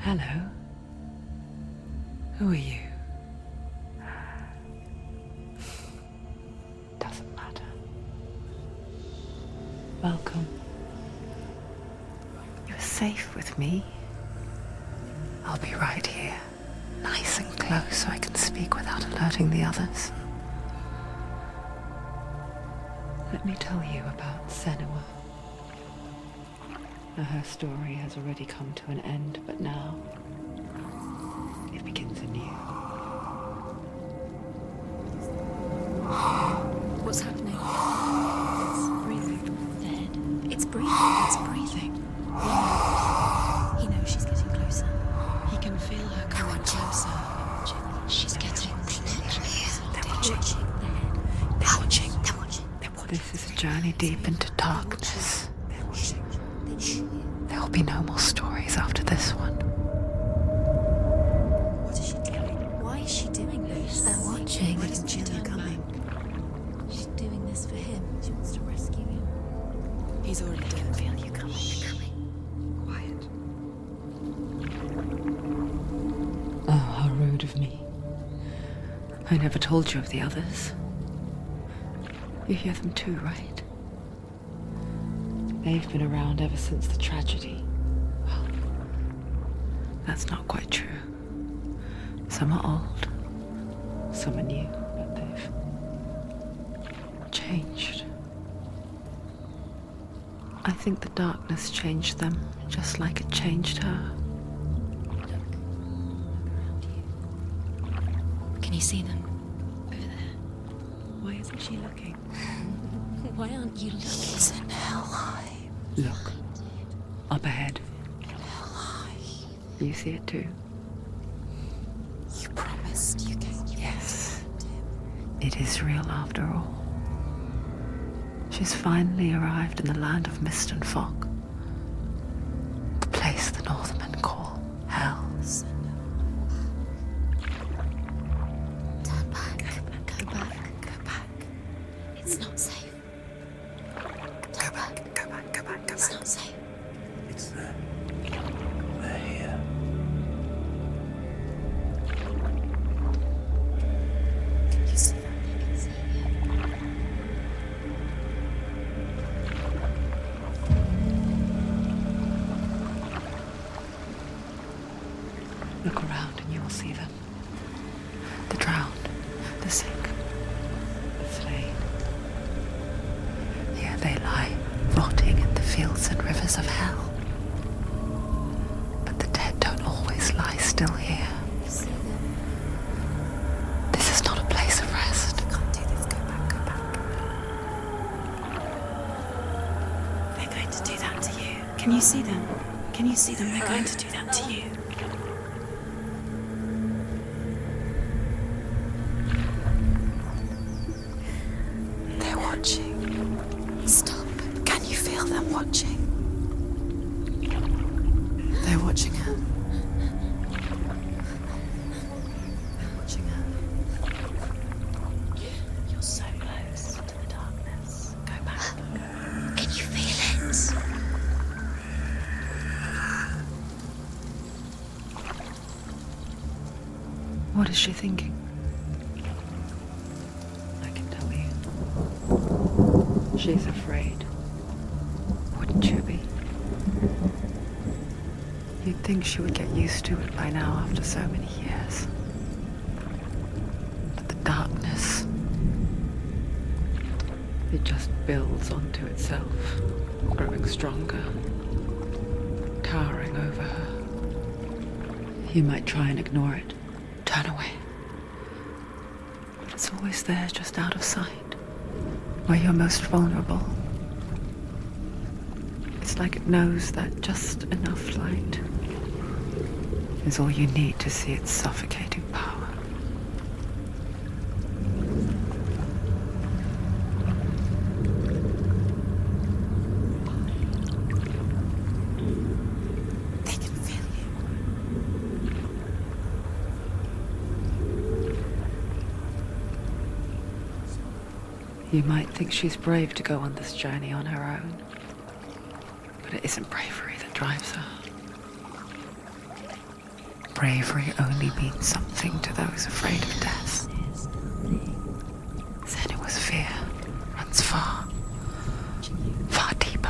Hello. Who are you? Doesn't matter. Welcome. You're safe with me. I'll be right here, nice and close so I can speak without alerting the others. Let me tell you about Senua. Now, her story has already come to an end, but now it begins anew. What's happening? It's breathing. Dead. It's breathing. It's breathing. Yeah. He knows she's getting closer. He can feel her coming closer. She's getting closer. They're watching. They're watching. They're watching. They're watching. This is a journey deep into darkness. There will be no more stories after this one. What is she doing? Why is she doing this? They're watching. Why doesn't she turn coming? She's doing this for him. She wants to rescue him. He's already dead. I can feel you coming. Quiet. Oh, how rude of me. I never told you of the others. You hear them too, right? They've been around ever since the tragedy. Well, that's not quite true. Some are old, some are new, but they've changed. I think the darkness changed them, just like it changed her. Can you see them? Over there. Why isn't she looking? Why aren't you looking? He's in Hellblade. Look, up ahead. Hellblade. You see it too? You promised you came. Yes. It is real after all. She's finally arrived in the land of mist and fog. The place the Northmen call Hell. Turn back. Go back. Go back. It's not safe. Go back. Go back. Go back. Go back. It's not safe. It's there. They're here. Can you see that? I can see you. Look around and you will see them. The drowned, the sick, the slain. Here they lie, rotting in the fields and rivers of hell. But the dead don't always lie still here. You see them. This is not a place of rest. You can't do this. Go back. Go back. They're going to do that to you. Can you see them? Can you see them? They're going to do that to you. They're watching. Stop. Can you feel them watching? They're watching her. They're watching her. You're so close to the darkness. Go back. Can you feel it? What is she thinking? I can tell you. She's afraid. Wouldn't you be? You'd think she would get used to it by now after so many years. But the darkness, it just builds onto itself, growing stronger, towering over her. You might try and ignore it, turn away. But it's always there, just out of sight, where you're most vulnerable. It's like it knows that just enough light is all you need to see its suffocating power. They can feel you. You might think she's brave to go on this journey on her own, but it isn't bravery that drives her. bravery only means something to those afraid of death. Senua's fear runs far, far deeper.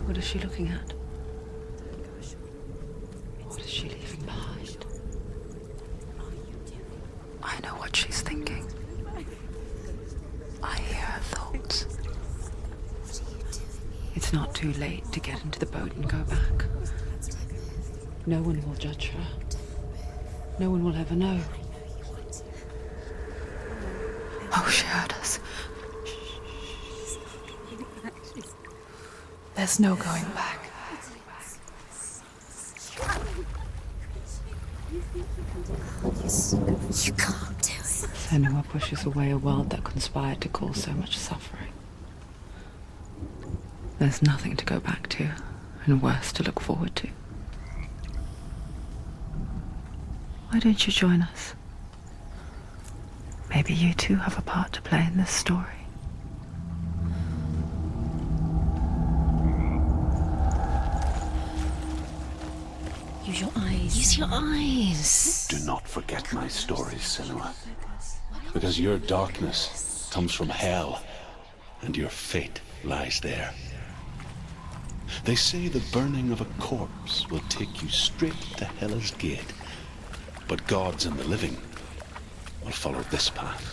What is she looking at? What is she leaving behind? I know what she's thinking. I hear her thoughts. It's not too late to get into the boat and go back. No one will judge her. No one will ever know. Oh, she heard us. There's no going back. You can't do it. Senua pushes away a world that conspired to cause so much suffering. There's nothing to go back to, and worse to look forward to. Why don't you join us? Maybe you too have a part to play in this story. Use your eyes. Use your eyes. Do not forget my stories, Senua. Because your darkness comes from hell, and your fate lies there. They say the burning of a corpse will take you straight to Hela's gate, but gods and the living will follow this path.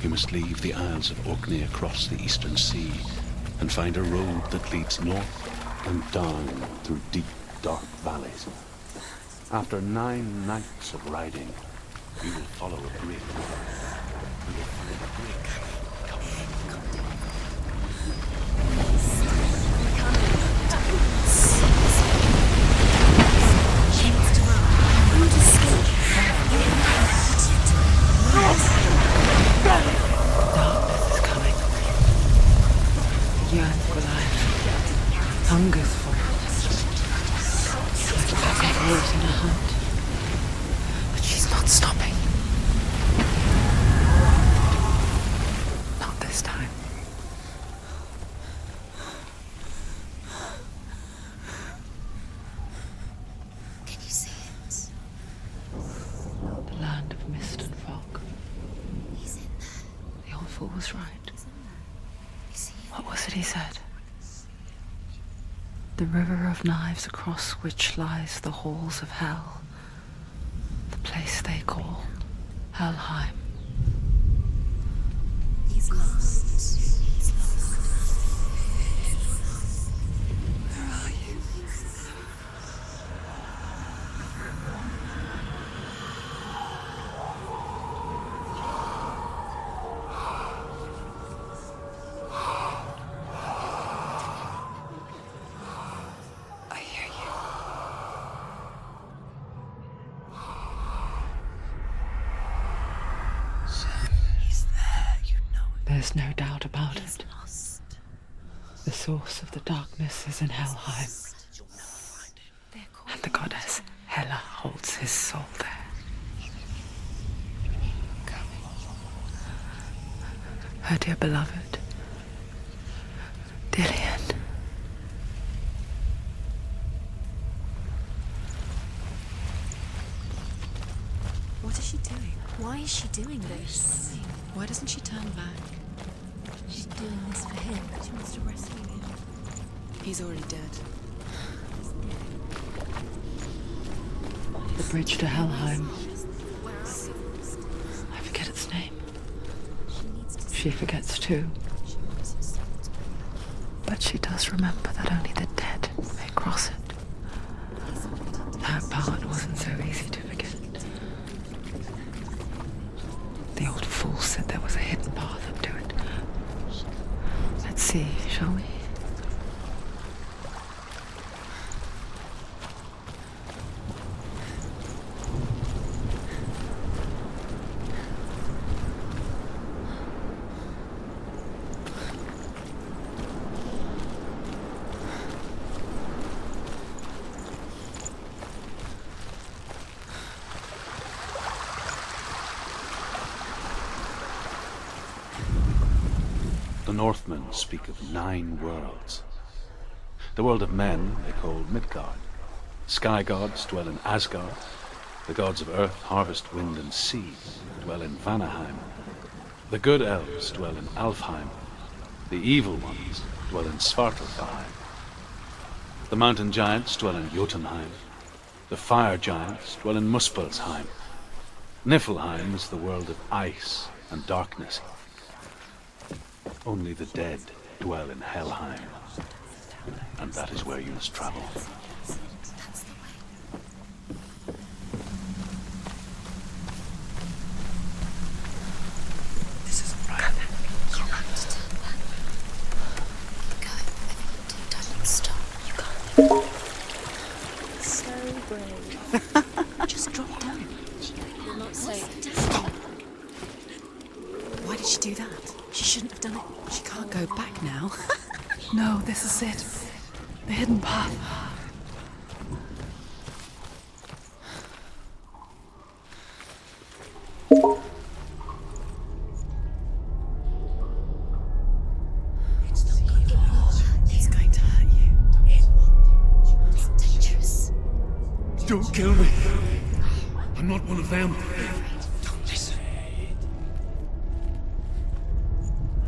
You must leave the Isles of Orkney across the eastern sea and find a road that leads north and down through deep, dark valleys. After 9 nights of riding, you will follow a great river. You will find a great Darkness is coming. Yearns for life. Hungers for it. It's like a pack of wolves in a hunt. But she's not stopping. Not this time. Can you see it? The land of mist and fog. He's in there. The old fool was right. You see him? What was it he said? The river of knives across which lies the halls of hell. The place they call Helheim. He's lost. He's lost. Where are you? I hear you. He's there, you know it. There's no doubt about He's it. lost. The source of the darkness is in Helheim, You'll never find him. and the goddess Hela holds his soul there. Her dear beloved, Dillian. What is she doing? Why is she doing this? Why doesn't she turn back? She's doing this for him. She wants to rescue him. He's already dead. The bridge to Helheim. Where are you? I forget its name. She needs to She forgets too. She wants his soul to be. But she does remember that only the dead may cross it. That part wasn't so easy to forget. The old fool said there was a hidden path up to it. Let's see, shall we? The Northmen speak of 9 worlds. The world of men they call Midgard. Sky gods dwell in Asgard. The gods of earth, harvest, wind, and sea dwell in Vanaheim. The good elves dwell in Alfheim. The evil ones dwell in Svartalfheim. The mountain giants dwell in Jotunheim. The fire giants dwell in Muspelheim. Niflheim is the world of ice and darkness. Only the dead dwell in Helheim. And that is where you must travel. This isn't right. You have to turn back. Keep going. Whatever you do, don't stop. You can't. So brave. Just drop down. You're not safe. Why did she do that? She shouldn't have done it. She can't go back now. No, this is it. The hidden path. It's not evil. It's going to hurt you. It's dangerous. Don't kill me. I'm not one of them. Don't listen.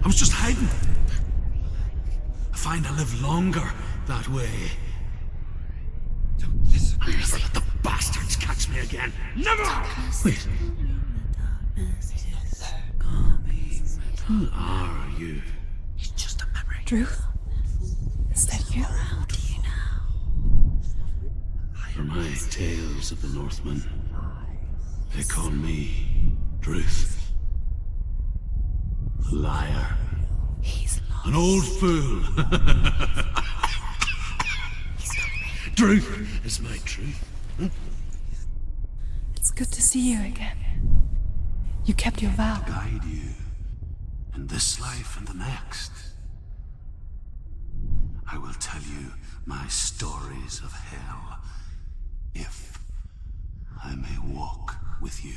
I was just hiding. I find I live longer that way. Don't listen. I'll never let the bastards catch me again. Never! Wait. Who are you? It's just a memory. Drew? Is that you? For my tales of the Northmen, they call me Druth. A liar. He's lost. An old fool. Druth is my truth. It's good to see you again. You kept your vow. Guide you in this life and the next. I will tell you my stories of hell, if I may walk with you.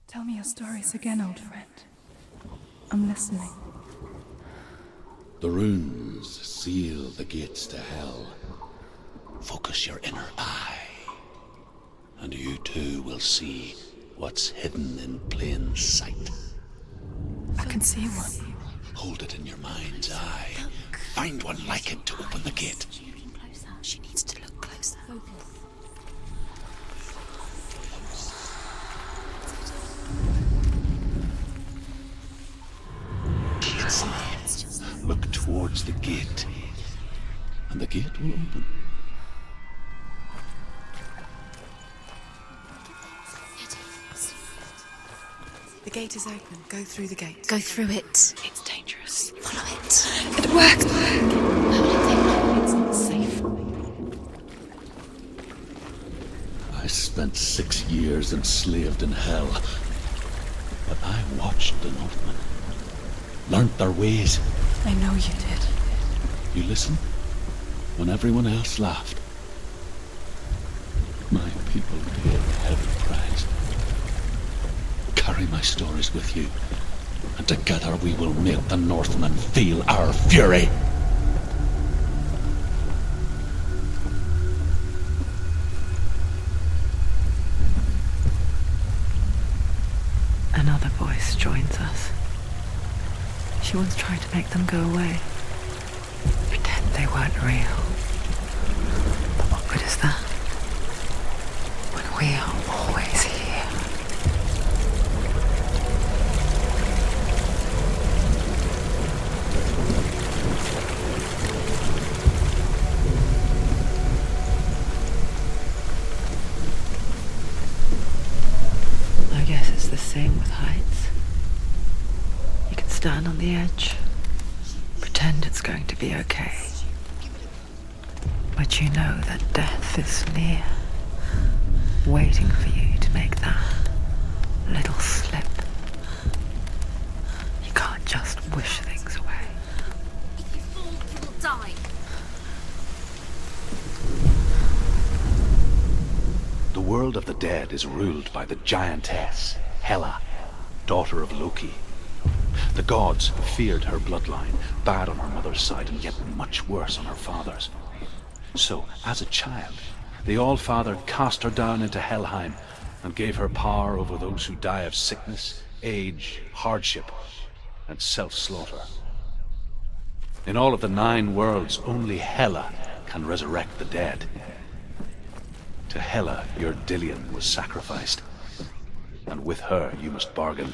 Tell me your stories again, old friend. I'm listening. The runes seal the gates to hell. Focus your inner eye, and you too will see what's hidden in plain sight. I can see one. Hold it in your mind's eye. Find one like it to open the gate. Looking closer. She needs to look closer. Focus. Look towards the gate, and the gate will open. The gate is open. Go through the gate. Go through it. It's dangerous. Follow it. It worked! It's not safe. I spent 6 years enslaved in hell, but I watched the Northmen, learnt their ways. I know you did. You listened when everyone else laughed. My people paid a heavy price. Carry my stories with you, and together we will make the Northmen feel our fury. Another voice joins us. She once tried to make them go away. Pretend they weren't real. But what good is that? When we are always here. I guess it's the same with heights. You can stand on the edge, pretend it's going to be okay. But you know that death is near, waiting for you to make that little slip. You can't just wish things away. If you fall, you will die. The world of the dead is ruled by the giantess, Hela. daughter of Loki. The gods feared her bloodline, bad on her mother's side and yet much worse on her father's. So, as a child, the All-Father cast her down into Helheim and gave her power over those who die of sickness, age, hardship, and self-slaughter. In all of the 9 worlds, only Hela can resurrect the dead. To Hela, your Dillion was sacrificed, and with her you must bargain.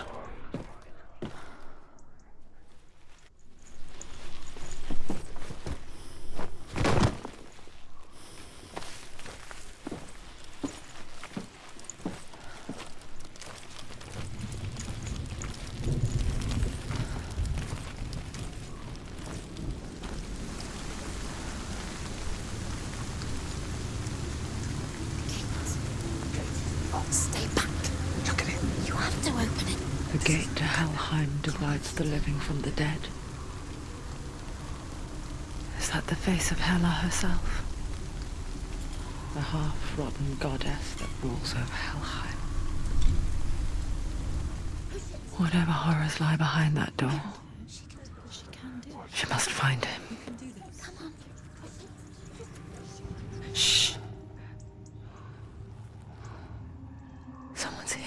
Stay back. Look at it. You have to open it. The gate to Helheim divides the living from the dead. Is that the face of Hela herself? The half-rotten goddess that rules over Helheim. Whatever horrors lie behind that door, she must find him. Shh. Someone's here.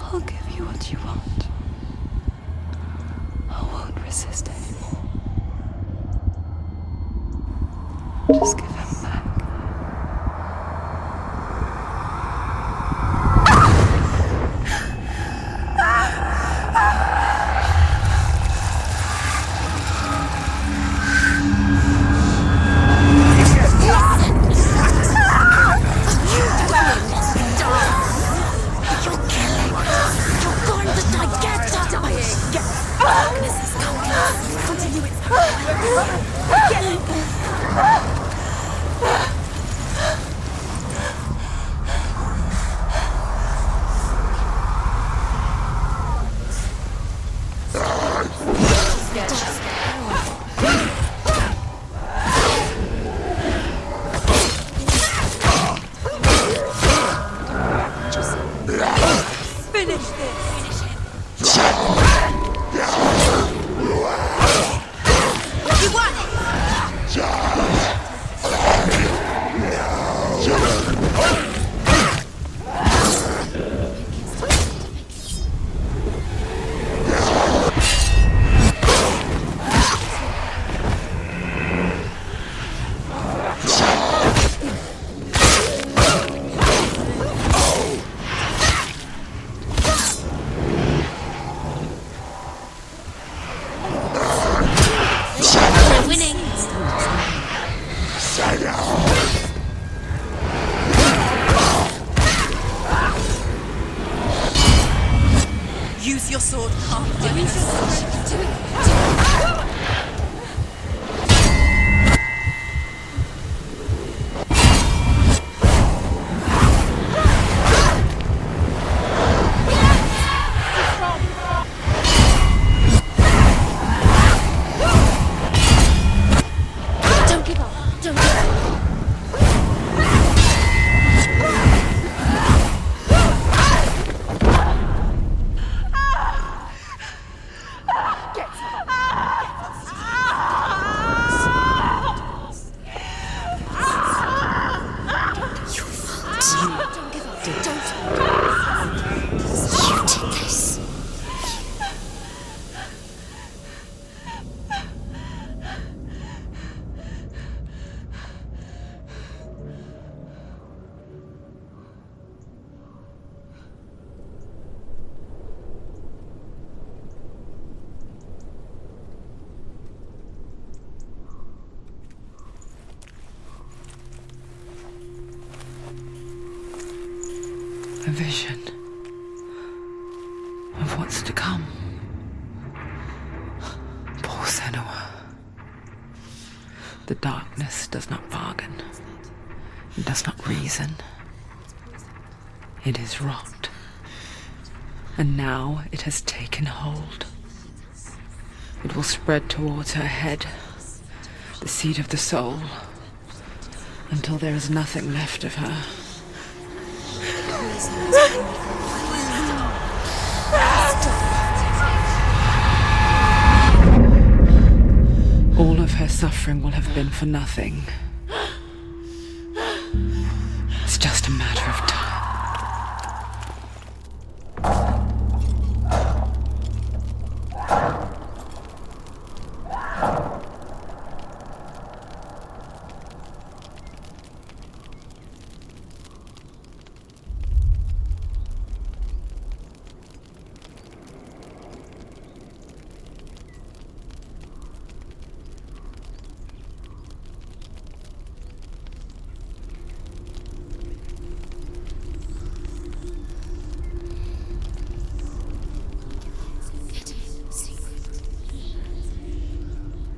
I'll give you what you want. I won't resist anymore. Just give him back. Use your sword, can't do it. Don't give up. Don't give up. Get a vision of what's to come. Poor Senua. The darkness does not bargain. It does not reason. It is rot. And now it has taken hold. It will spread towards her head, the seat of the soul, until there is nothing left of her. All of her suffering will have been for nothing. It's just a matter of time.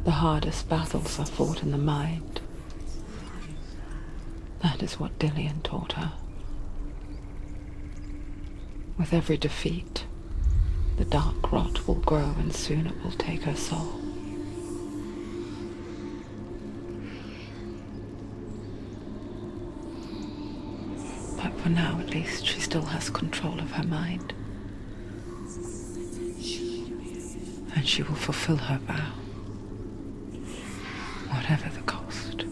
The hardest battles are fought in the mind. That is what Dillian taught her. With every defeat, the dark rot will grow and soon it will take her soul. But for now, at least, she still has control of her mind. And she will fulfill her vow. Whatever the cost.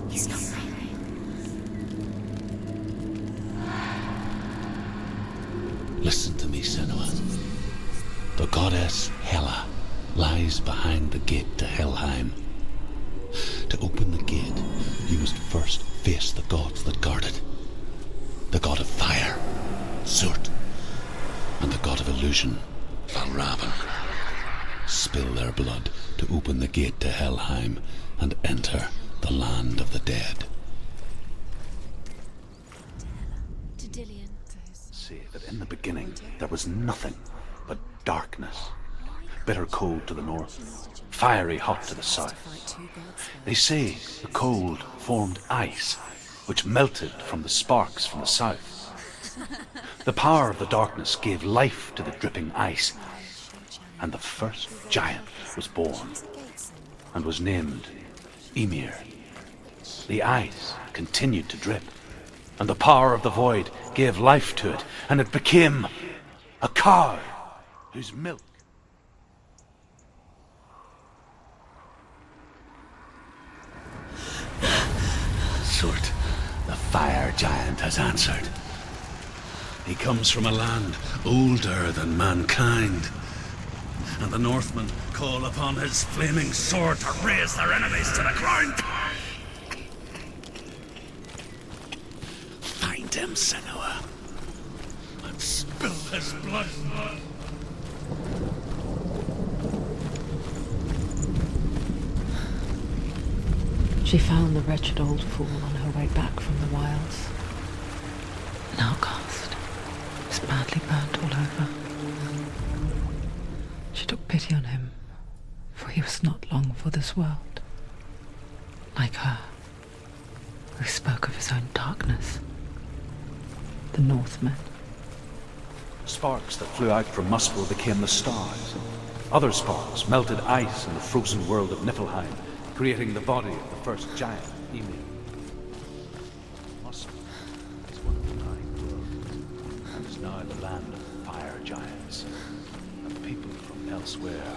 He's not right. Listen to me, Senua. The goddess Hela lies behind the gate to Helheim. To open the gate, you must first face the gods that guard it. The god of fire, Surt, and the god of illusion, Valravan. Spill their blood to open the gate to Helheim and enter the land of the dead. To Dillian. Say that in the beginning there was nothing but darkness. Bitter cold to the north, fiery hot to the south. They say the cold formed ice, which melted from the sparks from the south. The power of the darkness gave life to the dripping ice, and the first giant was born, and was named Ymir. The ice continued to drip, and the power of the void gave life to it, and it became a cow whose milk Surt, the fire giant, has answered. He comes from a land older than mankind, and the Northmen call upon his flaming sword to raze their enemies to the ground. Find him, Senua, and spill his blood. She found the wretched old fool on her way back from the wilds. An outcast. He was badly burnt all over. She took pity on him, for he was not long for this world. Like her, who spoke of his own darkness. The Northmen. Sparks that flew out from Muspel became the stars. Other sparks melted ice in the frozen world of Niflheim, creating the body of the first giant, Ymir. Muspel is one of the 9 worlds, and is now the land of fire giants. And people from elsewhere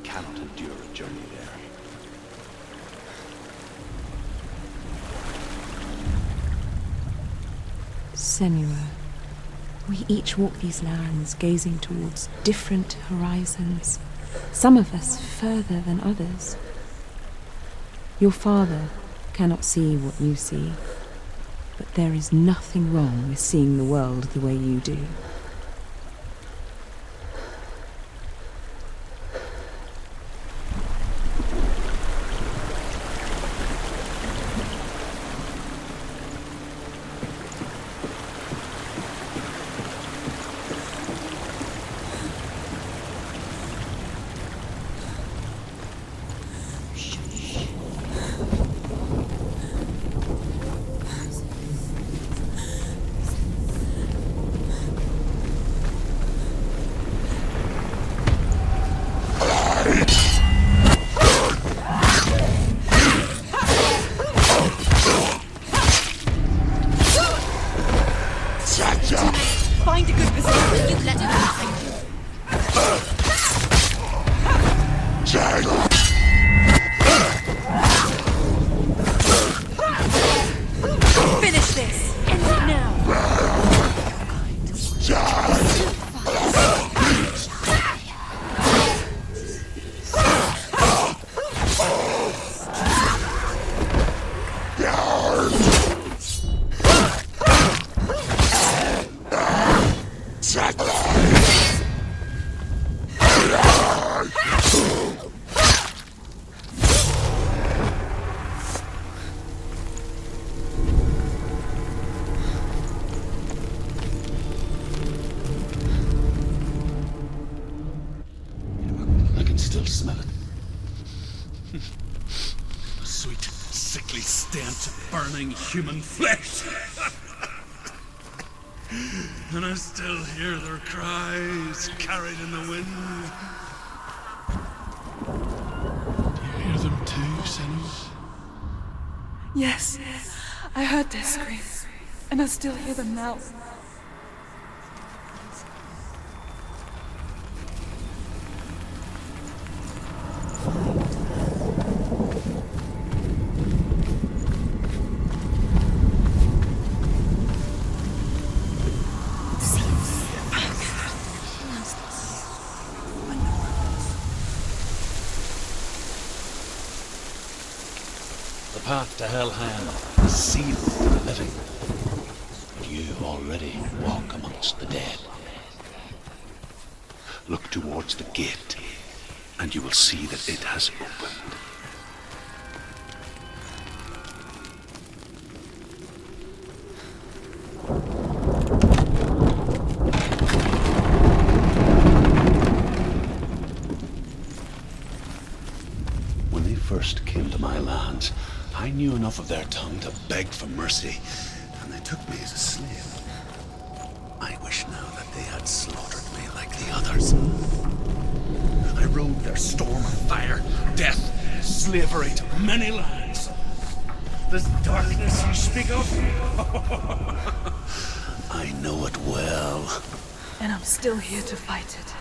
cannot endure a journey there. Senua, we each walk these lands gazing towards different horizons, some of us further than others. Your father cannot see what you see, but there is nothing wrong with seeing the world the way you do. still smell it. The sweet, sickly stench of burning human flesh. And I still hear their cries carried in the wind. Do you hear them too, Senua? Yes, I heard their screams, and I still hear them now. The path to Helheim is sealed to the living. But you already walk amongst the dead. Look towards the gate, and you will see that it has opened. When they first came to my lands, I knew enough of their tongue to beg for mercy, and they took me as a slave. I wish now that they had slaughtered me like the others. I rode their storm of fire, death, slavery to many lands. This darkness you speak of, I know it well. And I'm still here to fight it.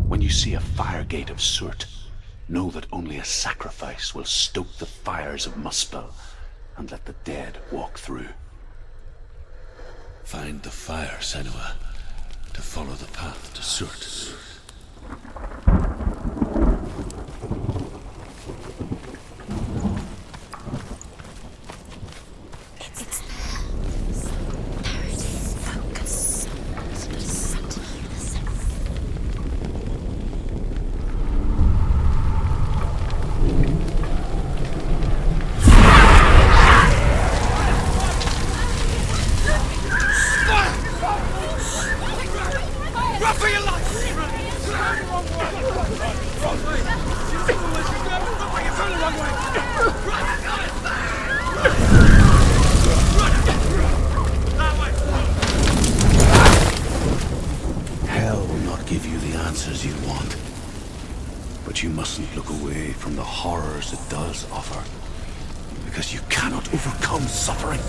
When you see a fire gate of Surt, know that only a sacrifice will stoke the fires of Muspel and let the dead walk through. Find the fire, Senua, to follow the path to Surt. Hell will not give you the answers you want. But you mustn't look away from the horrors it does offer. Because you cannot overcome suffering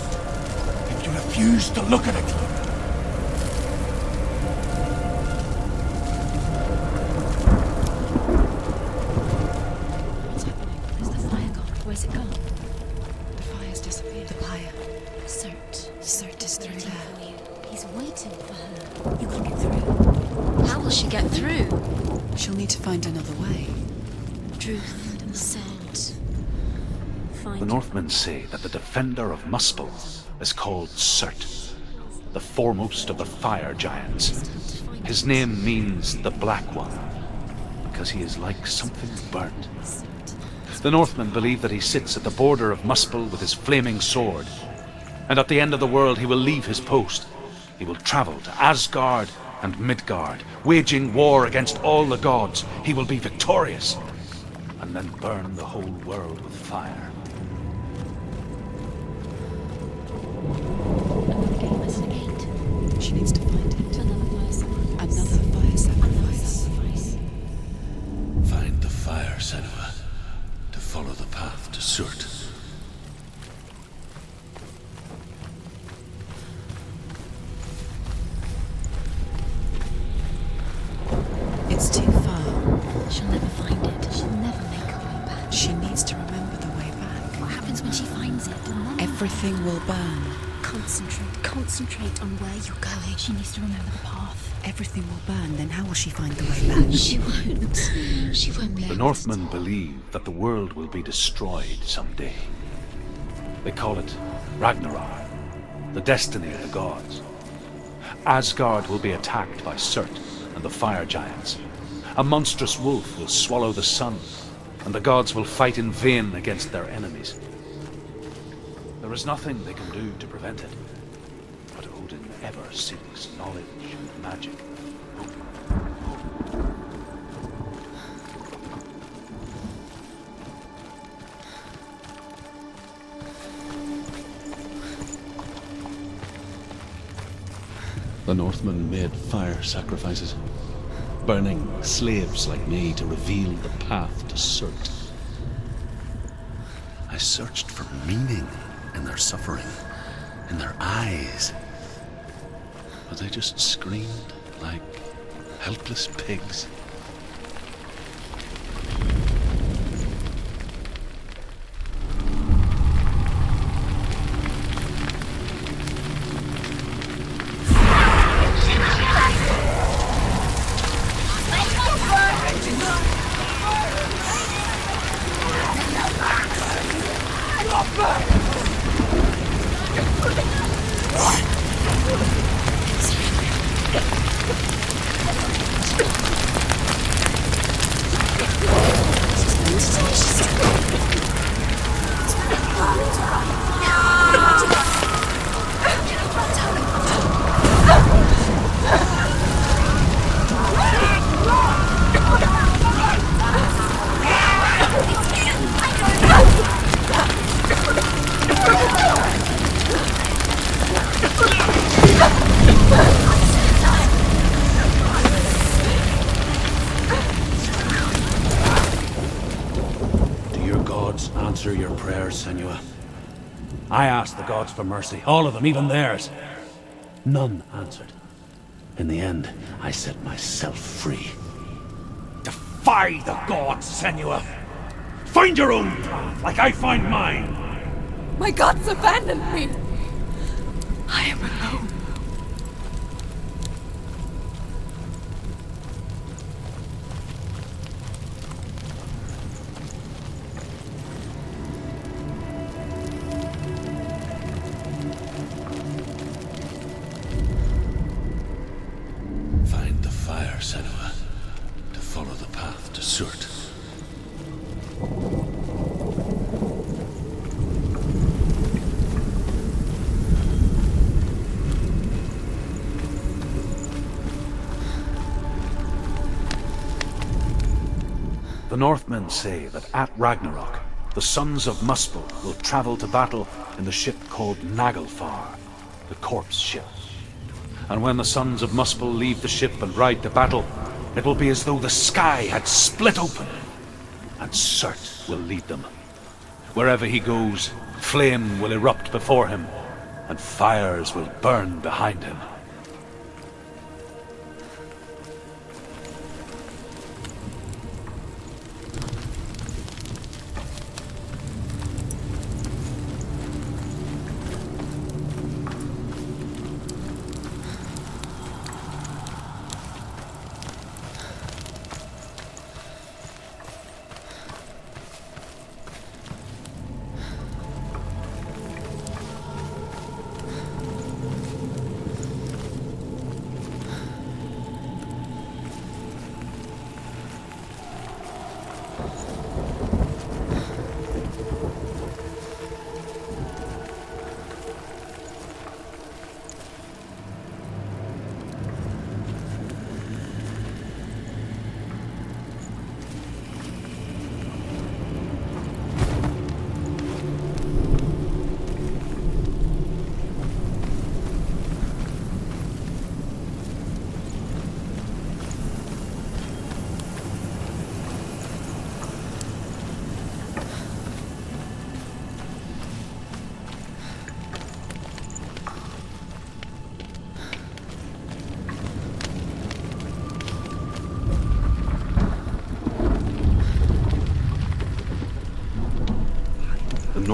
if you refuse to look at it. What's happening? Where's the fire gone? Where's it gone? The fire's disappeared. The pyre. Surt is through there. He's waiting for her. You can't get through. How will she get through? She'll need to find another way. Truth and scent. The Northmen say that the defender of Muspel is called Surt, the foremost of the fire giants. His name means the Black One, because he is like something burnt. The Northmen believe that he sits at the border of Muspel with his flaming sword, And at the end of the world he will leave his post. He will travel to Asgard and Midgard, waging war against all the gods. He will be victorious, and then burn the whole world with fire. Another game is a gate. She needs to find it. Another fire sacrifice. Another fire Another sacrifice. sacrifice. Find the fire, Senua, to follow the path to Surt. It's too far. She'll never find it. She'll never make her way back. She needs to remember the way back. What happens when she finds it? And then Everything will burn. Concentrate on where you're going. She needs to remember the path. Everything will burn. Then how will she find the way back? She won't. She won't be The able Northmen believe that the world will be destroyed someday. They call it Ragnarok, the destiny of the gods. Asgard will be attacked by Surt and the fire giants. A monstrous wolf will swallow the sun, and the gods will fight in vain against their enemies. There is nothing they can do to prevent it, but Odin ever seeks knowledge and magic. The Northmen made fire sacrifices, burning slaves like me to reveal the path to Surt. I searched for meaning in their suffering, in their eyes. But they just screamed like helpless pigs. Answer your prayers, Senua. I asked the gods for mercy, all of them, even theirs. None answered. In the end, I set myself free. Defy the gods, Senua! Find your own path, like I find mine! My gods abandoned me. I am alone. Find the fire, Senua, to follow the path to Surt. The Northmen say that at Ragnarok, the sons of Muspel will travel to battle in the ship called Naglfar, the corpse ship. And when the sons of Muspel leave the ship and ride to battle, it will be as though the sky had split open, and Surt will lead them. Wherever he goes, flame will erupt before him, and fires will burn behind him.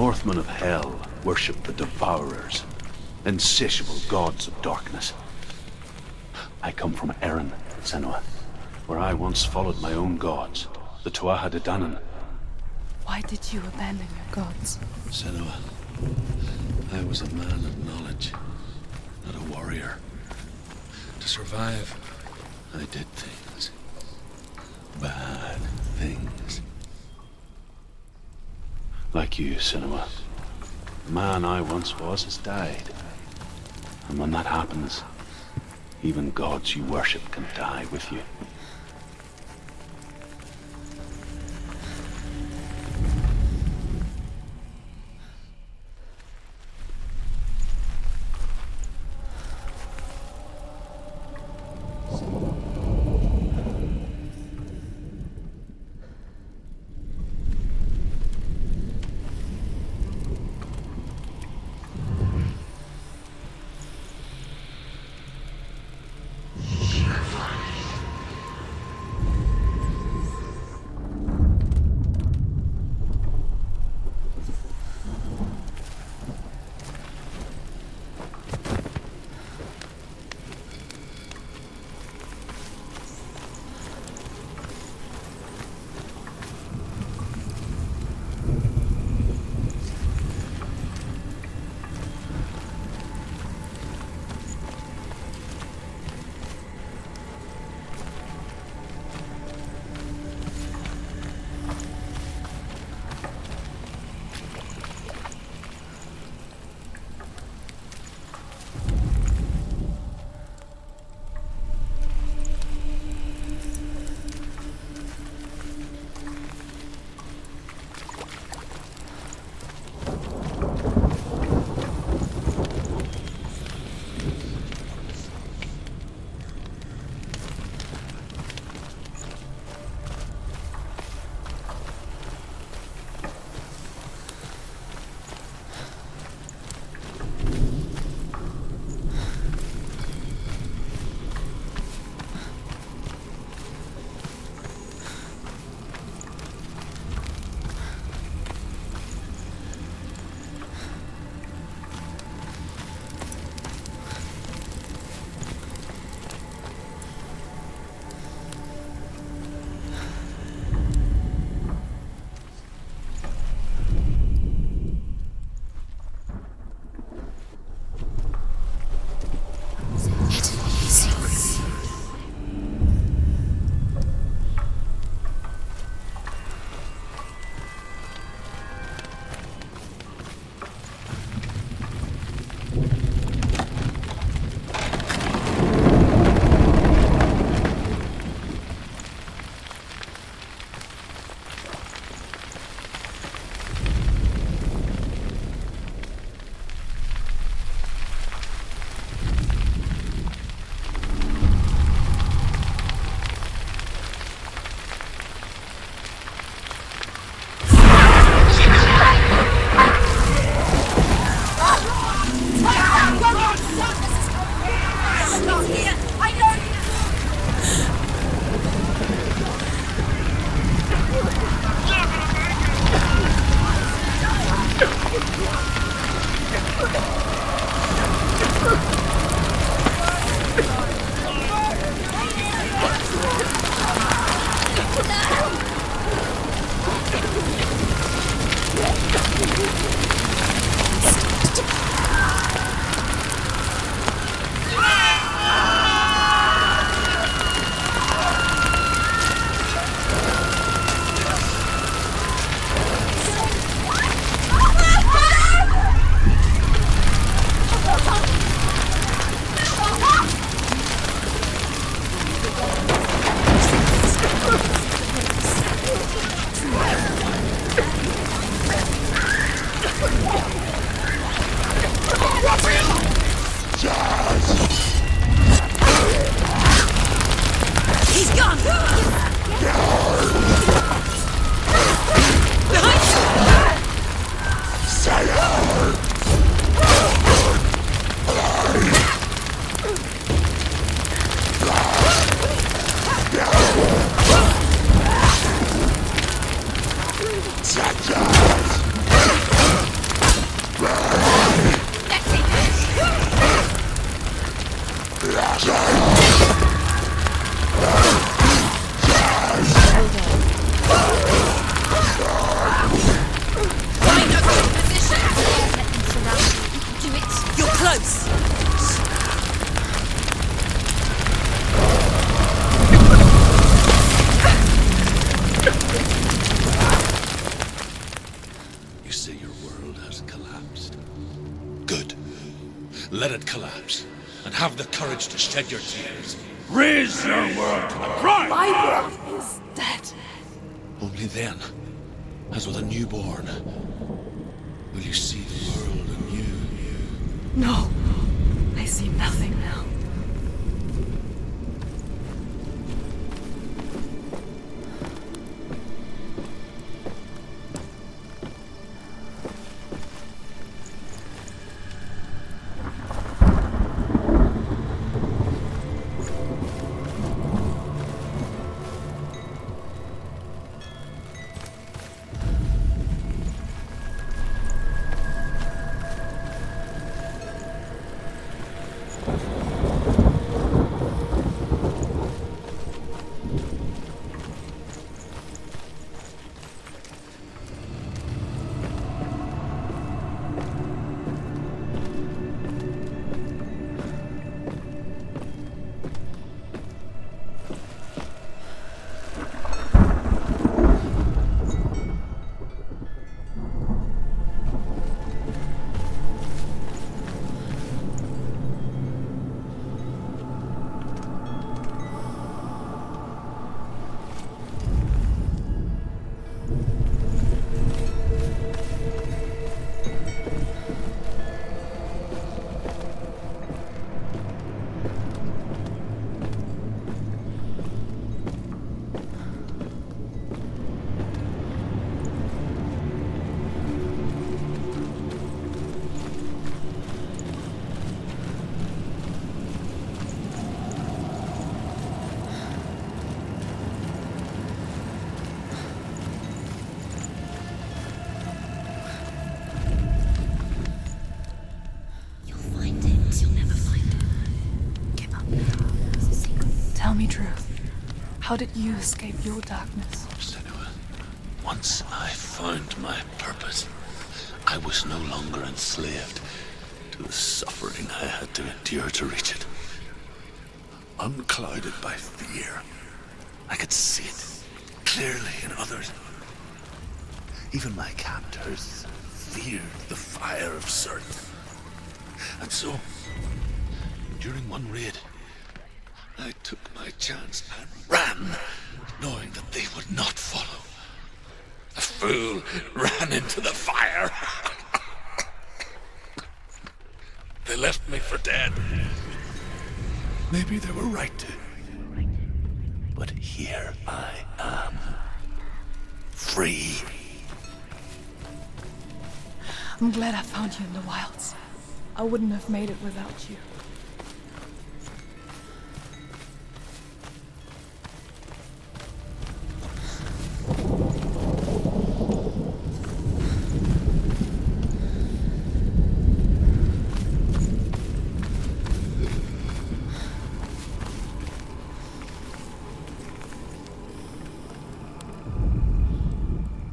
Northmen of Hell worship the Devourers, insatiable gods of darkness. I come from Erin, Senua, where I once followed my own gods, the Tuatha De Danann. Why did you abandon your gods? Senua, I was a man of knowledge, not a warrior. To survive, I did things. Bad things. Like you, Senua. The man I once was has died. And when that happens, even gods you worship can die with you. Find a good position! Let them surround you. You can do it. You're close! You say your world has collapsed. Good. Let it collapse, and have the courage to shed your tears. Raise your world to the cry! My world is dead. Only then, as with a newborn, will you see the world anew. No, I see nothing now. Tell me truth. How did you escape your darkness? Senua, once I found my purpose, I was no longer enslaved to the suffering I had to endure to reach it. Unclouded by fear, I could see it clearly in others. Even my captors feared the fire of Surt. And so, during one raid, I took my chance and ran, knowing that they would not follow. A fool ran into the fire. They left me for dead. Maybe they were right to. But here I am. Free. I'm glad I found you in the wilds. I wouldn't have made it without you.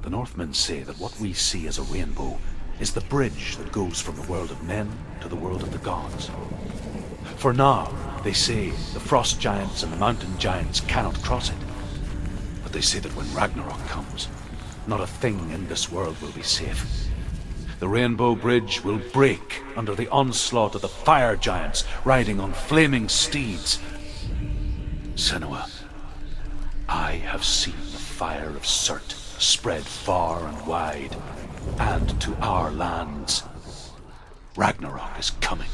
The Northmen say that what we see as a rainbow is the bridge that goes from the world of men to the world of the gods. For now, they say, the frost giants and the mountain giants cannot cross it. But they say that when Ragnarok comes, not a thing in this world will be safe. The rainbow bridge will break under the onslaught of the fire giants riding on flaming steeds. Senua, I have seen the fire of Surt spread far and wide, and to our lands. Ragnarok is coming.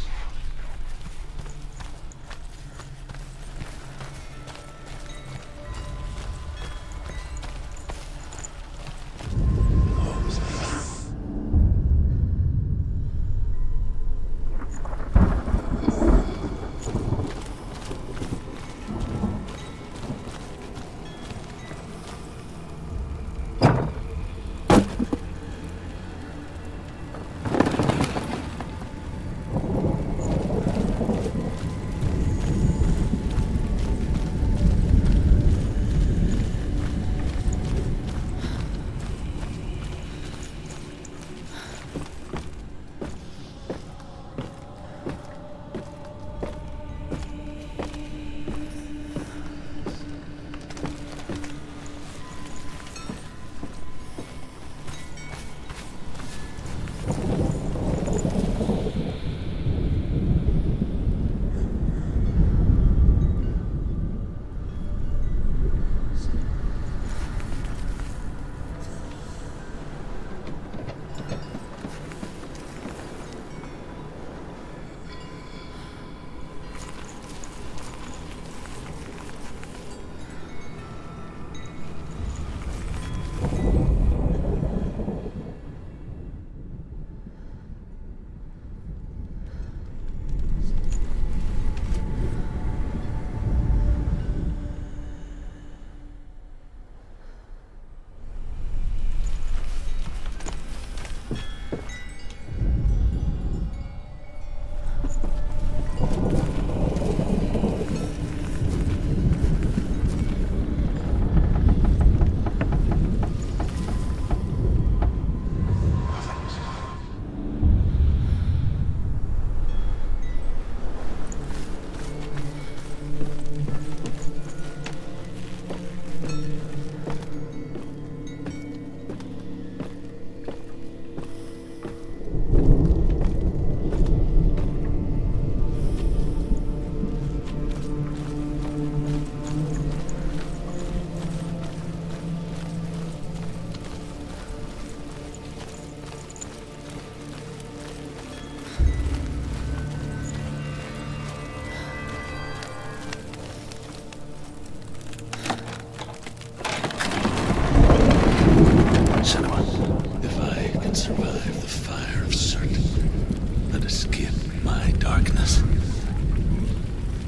my darkness,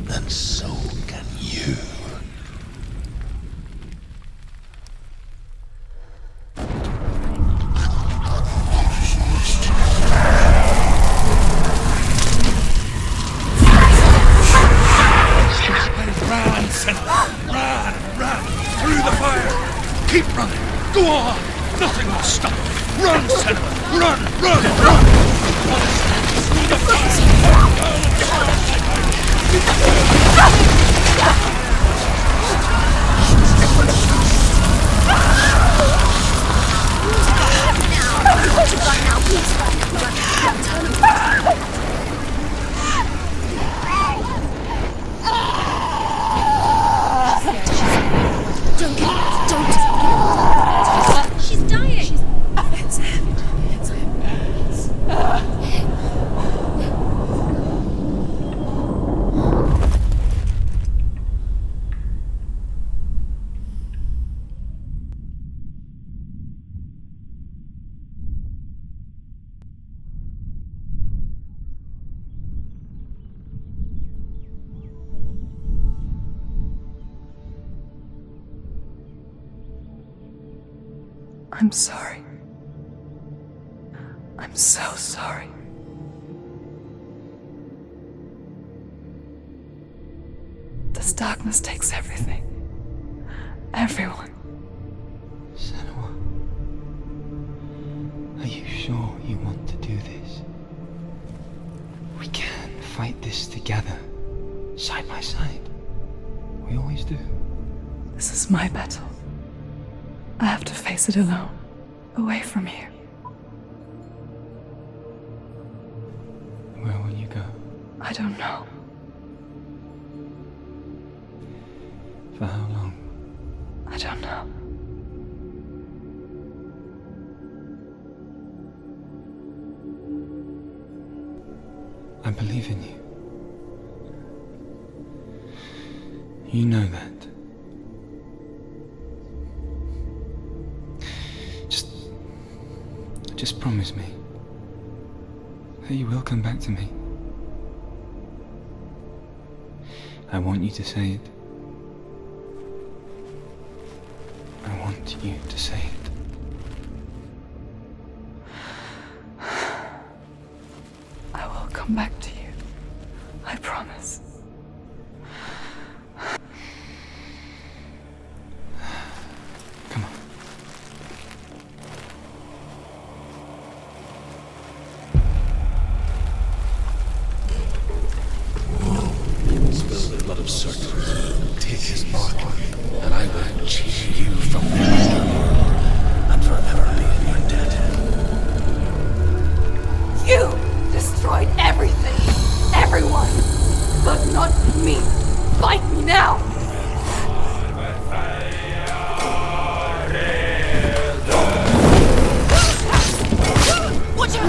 then so can you. Run, Senua! Run! Through the fire! Keep running! Go on! Nothing will stop! Run, Senua! Run! Through the She's dying! It's him. It's him. I'm sorry. I'm so sorry. This darkness takes everything. Everyone. Senua, are you sure you want to do this? We can fight this together, side by side. We always do. This is my battle. I have to face it alone, away from here. Where will you go? I don't know. For how long? I don't know. I believe in you. You know that. Just promise me that you will come back to me. I want you to say it. I want you to say it. I will come back to you. I promise. Come on. Spill the blood of Surt. Take his mark, and I will cheer you from the underworld and forever be in your debt. You destroyed everything, everyone, but not me. Fight me now. Watch out!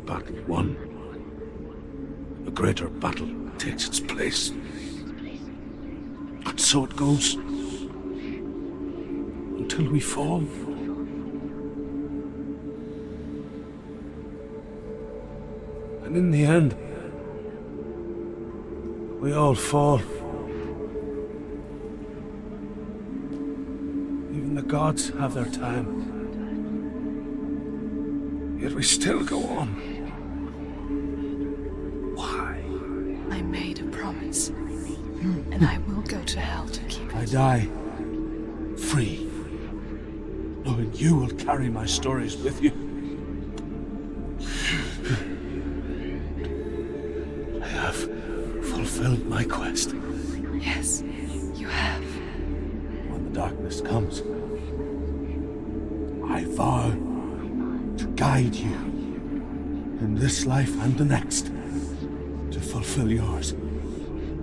battle won, a greater battle takes its place. And so it goes. Until we fall. And in the end, we all fall. Even the gods have their time. Yet we still go on. Why? I made a promise, and I will go to hell to keep it. I die free, knowing you will carry my stories with you. I have fulfilled my quest. Yes, you have. When the darkness comes, I vow to guide you in this life and the next to fulfill yours.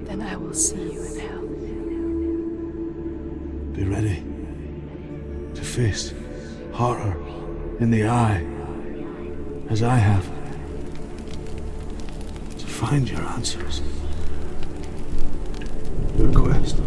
Then I will see you in hell. Be ready to face horror in the eye, as I have, to find your answers. Your quest